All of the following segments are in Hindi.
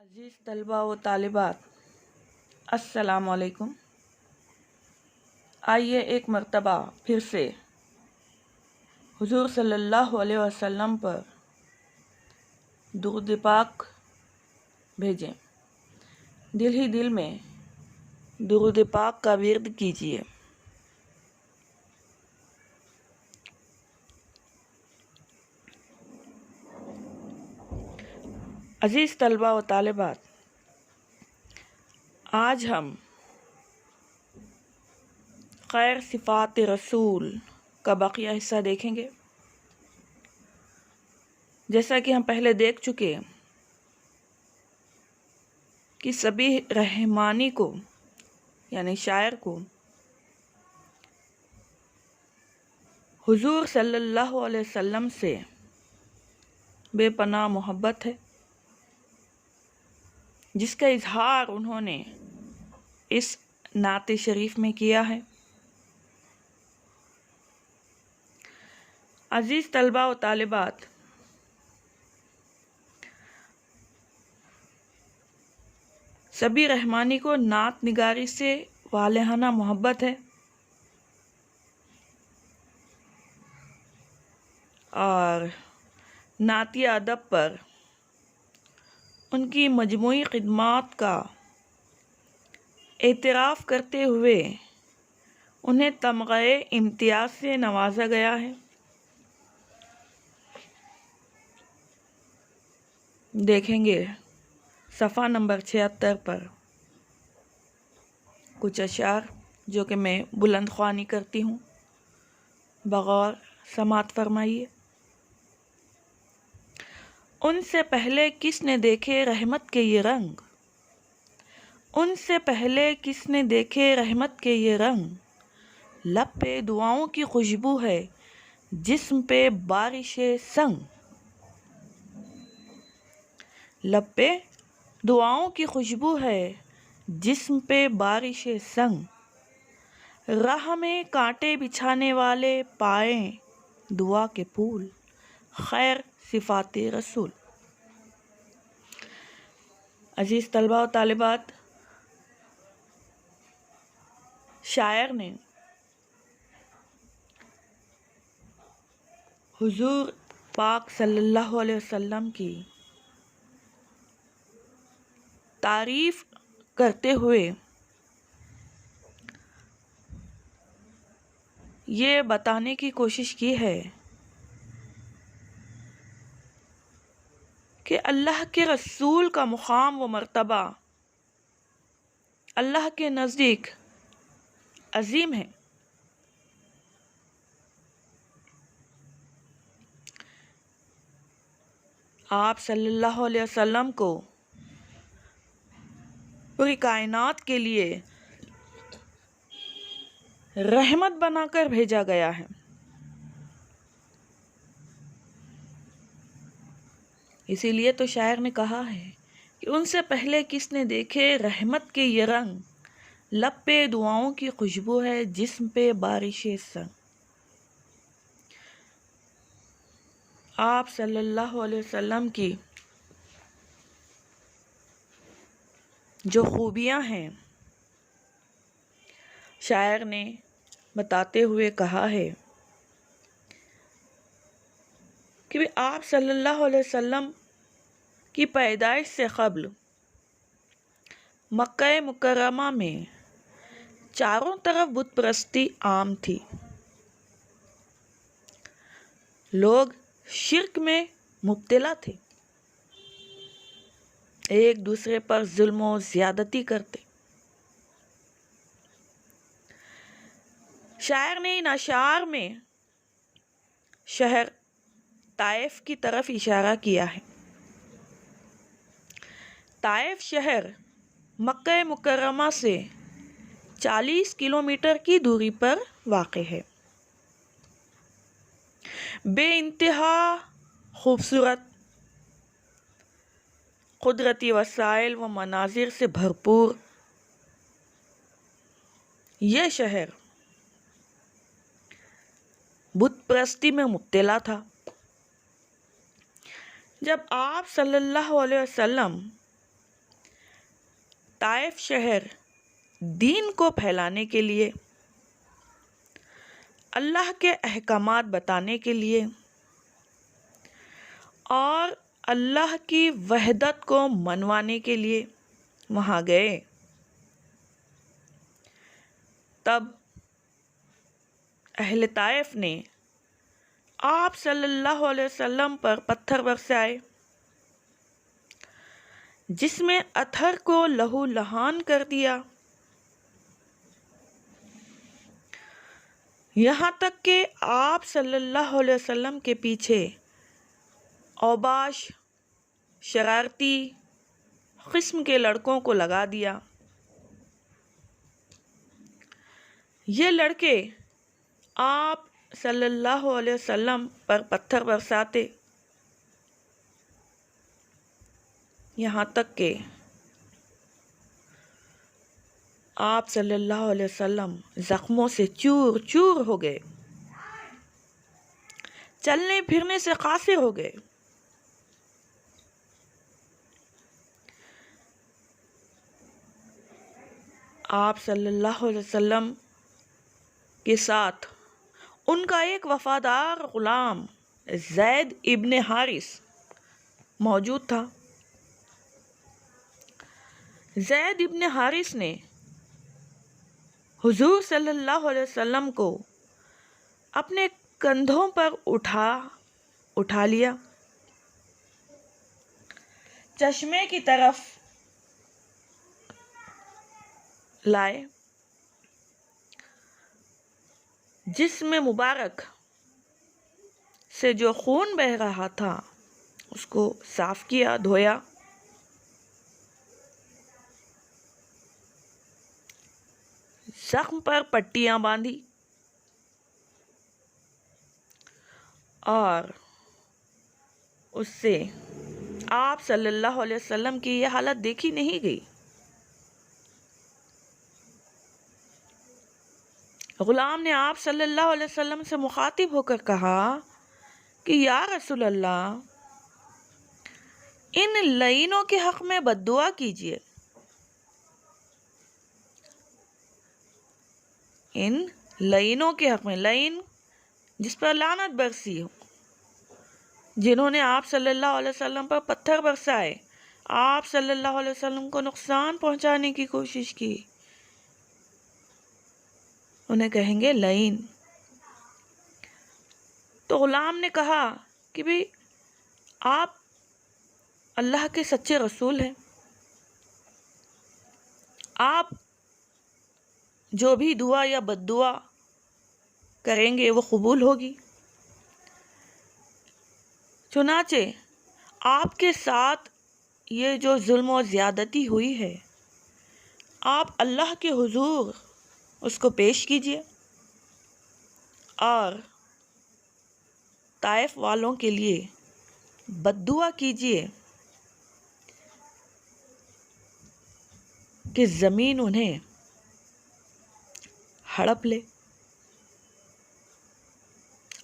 अज़ीज़ तलबा व तालिबात, अस्सलामु अलैकुम। आइए एक मर्तबा फिर से हुज़ूर सल्लल्लाहु अलैहि वसल्लम पर दुरूद पाक भेजें। दिल ही दिल में दुरूद पाक का विर्द कीजिए। अज़ीज़ तलबा व तालिबात, आज हम खैर सिफ़ात रसूल का बाक़िया हिस्सा देखेंगे। जैसा कि हम पहले देख चुके कि सभी रहमानी को यानी शायर को हुज़ूर सल्लल्लाहु अलैहि वसल्लम से बेपनाह मोहब्बत है, जिसका इजहार उन्होंने इस नाते शरीफ में किया है। अज़ीज़ तलबा व तालिबात, सभी रहमानी को नात निगारी से वालेहाना मोहब्बत है और नाती अदब पर उनकी मजमूई खिदमात का एतराफ़ करते हुए उन्हें तमग़े इम्तियाज़ से नवाजा गया है। देखेंगे सफ़ा नंबर 76 पर कुछ अशार जो कि मैं बुलंद ख्वानी करती हूँ, बग़ौर समात फरमाइए। उनसे पहले किसने देखे रहमत के ये रंग, उनसे पहले किसने देखे रहमत के ये रंग, लब पे दुआओं की खुशबू है जिस्म पे बारिशे संग, लब पे दुआओं की खुशबू है जिस्म पे बारिशे संग, राह में कांटे बिछाने वाले पाएं दुआ के फूल, खैर सिफ़ाते रसूल। अज़ीज़ तलबा व तालिबात, शायर ने हुज़ूर पाक सल्लल्लाहु अलैहि वसल्लम की तारीफ़ करते हुए ये बताने की कोशिश की है कि अल्लाह के रसूल का मुक़ाम व मर्तबा अल्लाह के नज़दीक अज़ीम है। आप सल्लल्लाहु अलैहि वसल्लम को पूरी कायनात के लिए रहमत बनाकर भेजा गया है। इसीलिए तो शायर ने कहा है कि उनसे पहले किसने देखे रहमत के ये रंग, लब पे दुआओं की खुशबू है जिस्म पे बारिशे संग। आप सल्लल्लाहु अलैहि वसल्लम की जो खूबियाँ हैं, शायर ने बताते हुए कहा है कि आप सल्लल्लाहु अलैहि वसल्लम की पैदाइश से क़ब्ल मक्का मुकर्रमा में चारों तरफ बुत परस्ती आम थी। लोग शिर्क में मुब्तला थे, एक दूसरे पर जुल्म और ज़्यादती करते। शायर ने इन अशार में शहर ताइफ की तरफ इशारा किया है। ताइफ शहर मक्का मुकर्रमा से 40 किलोमीटर की दूरी पर वाक़ है। बेइंतहा खूबसूरत, कुदरती वसाइल व मनाजिर से भरपूर यह शहर बुत परस्ती में मुब्तला था। जब आप सल्लल्लाहु अलैहि वसल्लम ताइफ शहर दीन को फैलाने के लिए, अल्लाह के अहकामात बताने के लिए और अल्लाह की वहदत को मनवाने के लिए वहाँ गए। तब अहले ताइफ ने आप सल्लल्लाहु अलैहि वसल्लम पर पत्थर बरसाए, जिसमें अत्थर को लहू लहान कर दिया। यहाँ तक कि आप सल्लल्लाहु अलैहि वसल्लम के पीछे औबाश शरारती किस्म के लड़कों को लगा दिया। ये लड़के आप सल्लल्लाहु अलैहि वसल्लम पर पत्थर बरसाते, यहाँ तक कि आप सल्लल्लाहु अलैहि वसल्लम ज़ख्मों से चूर चूर हो गए, चलने फिरने से कासिर हो गए। आप सल्लल्लाहु अलैहि वसल्लम के साथ उनका एक वफादार ग़ुलाम ज़ैद इब्न हारिस मौजूद था। ज़ैद इब्न हारिस ने हुज़ूर सल्लल्लाहु अलैहि वसल्लम को अपने कंधों पर उठा लिया, चश्मे की तरफ लाए, जिस्म मुबारक से जो खून बह रहा था उसको साफ किया, धोया। जख्म पर पट्टियां बांधी और उससे आप सल्लल्लाहु अलैहि वसल्लम की यह हालत देखी नहीं गई। ग़ुलाम ने आप सल्लल्लाहु अलैहि वसल्लम से मुखातिब होकर कहा कि या रसूल अल्लाह, इन लईनों के हक़ में बद्दुआ कीजिए। इन लईनों के हक़ में, लईन जिस पर लानत बरसी हो, जिन्होंने आप सल्लल्लाहु अलैहि वसल्लम पर पत्थर बरसाए, आप सल्लल्लाहु अलैहि वसल्लम को नुकसान पहुंचाने की कोशिश की, उन्हें कहेंगे लईन। तो ग़ुलाम ने कहा कि भाई आप अल्लाह के सच्चे रसूल हैं, आप जो भी दुआ या बद्दुआ करेंगे वो कबूल होगी। चुनाचे आपके साथ ये जो जुल्म और ज़्यादती हुई है, आप अल्लाह के हुजूर उसको पेश कीजिए और ताइफ वालों के लिए बद्दुआ कीजिए कि ज़मीन उन्हें हड़प ले,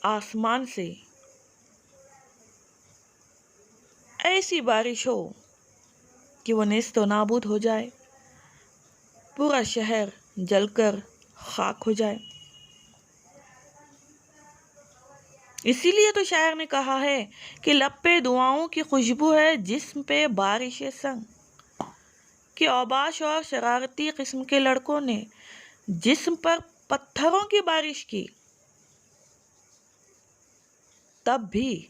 आसमान से ऐसी बारिश हो कि वो नेस्तो नाबूद हो जाए, पूरा शहर जलकर खाक हो जाए। इसीलिए तो शायर ने कहा है कि लब पे दुआओं की खुशबू है, जिस्म पे बारिश संग, कि औबाश और शरारती किस्म के लड़कों ने जिस्म पर पत्थरों की बारिश की, तब भी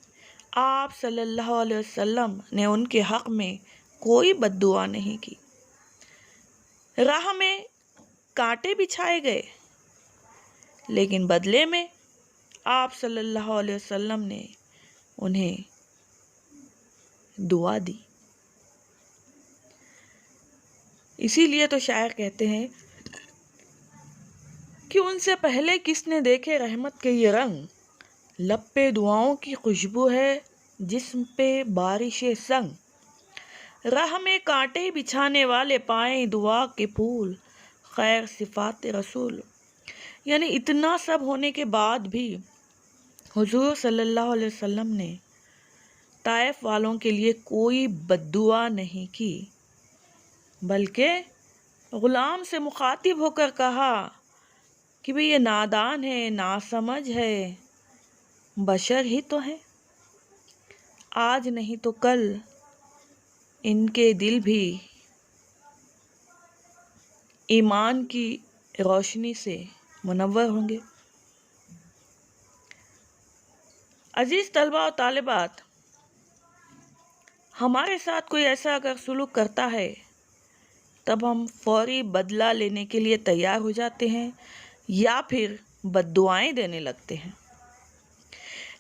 आप सल्लल्लाहु अलैहि वसल्लम ने उनके हक़ में कोई बद्दुआ नहीं की। राह में कांटे बिछाए गए, लेकिन बदले में आप सल्लल्लाहु अलैहि वसल्लम ने उन्हें दुआ दी। इसीलिए तो शायर कहते हैं कि उनसे पहले किसने देखे रहमत के ये रंग, लब पे दुआओं की खुशबू है, जिस्म पे बारिश संग, राह में कांटे बिछाने वाले पाएं दुआ के फूल, खैर सिफात रसूल। यानी इतना सब होने के बाद भी हुजूर सल्लल्लाहु अलैहि वसल्लम ने ताइफ वालों के लिए कोई बद्दुआ नहीं की, बल्कि गुलाम से मुखातिब होकर कहा कि भाई ये नादान है, नासमझ है, बशर ही तो है, आज नहीं तो कल इनके दिल भी ईमान की रोशनी से मुनव्वर होंगे। अजीज़ तलबा और तालिबात, हमारे साथ कोई ऐसा अगर सुलूक करता है तब हम फौरी बदला लेने के लिए तैयार हो जाते हैं या फिर बद्दुआएं देने लगते हैं।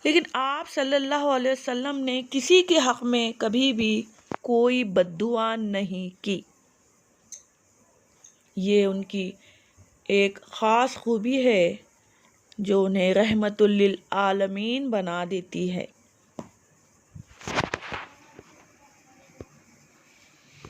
लेकिन आप सल्लल्लाहु अलैहि वसल्लम ने किसी के हक़ में कभी भी कोई बद्दुआ नहीं की। ये उनकी एक ख़ास खूबी है जो उन्हें रहमतुल लिल आलमीन बना देती है।